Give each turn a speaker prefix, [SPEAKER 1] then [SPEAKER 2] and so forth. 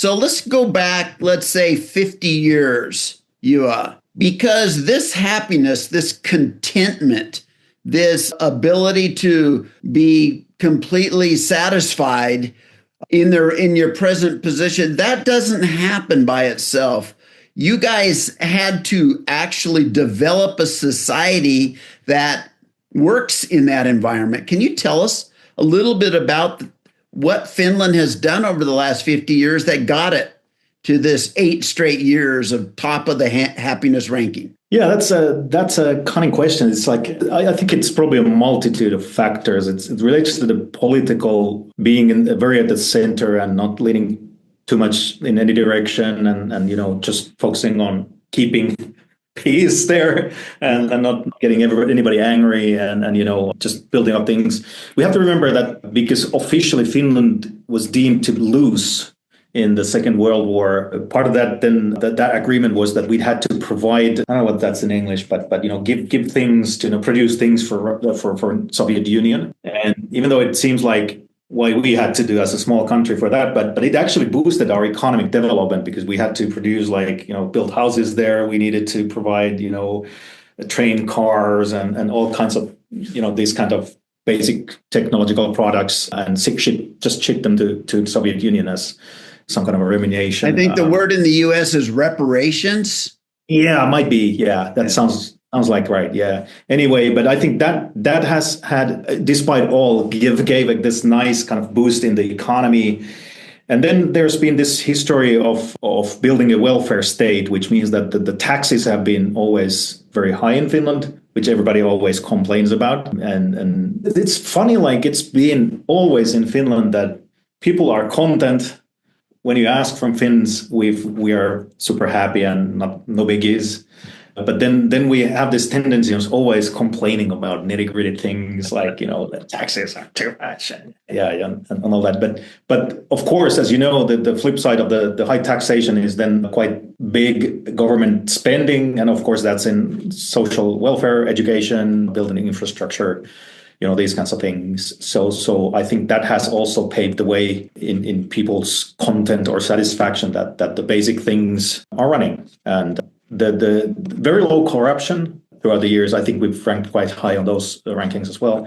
[SPEAKER 1] So let's go back, let's say 50 years, Juha, because this happiness, this contentment, this ability to be completely satisfied in your present position, that doesn't happen by itself. You guys had to actually develop a society that works in that environment. Can you tell us a little bit about what Finland has done over the last 50 years that got it to this 8 straight years of top of the happiness ranking?
[SPEAKER 2] Yeah, that's a cunning question. It's like I think it's probably a multitude of factors. It relates to the political being very at the center and not leaning too much in any direction, and just focusing on keeping peace there and not getting anybody angry and just building up things. We have to remember that because officially Finland was deemed to lose in the Second World War, part of that then that agreement was that we had to provide, I don't know what that's in English, but give things to produce things for Soviet Union. And even though it seems like why we had to do as a small country for that, but it actually boosted our economic development because we had to produce build houses there. We needed to provide train cars and all kinds of these kind of basic technological products and ship them to Soviet Union as some kind of a remuneration.
[SPEAKER 1] I think the word in the U.S. is reparations.
[SPEAKER 2] Yeah, might be. Yeah, that sounds like right. Yeah. Anyway, but I think that has had, despite all, gave this nice kind of boost in the economy. And then there's been this history of building a welfare state, which means that the taxes have been always very high in Finland, which everybody always complains about. And it's funny, it's been always in Finland that people are content. When you ask from Finns, we are super happy and no biggies. But then we have this tendency of always complaining about nitty-gritty things like, the taxes are too much and all that. But of course, as you know, the flip side of the high taxation is then quite big government spending. And of course, that's in social welfare, education, building infrastructure, these kinds of things. So I think that has also paved the way in people's content or satisfaction that the basic things are running. And the very low corruption throughout the years, I think we've ranked quite high on those rankings as well.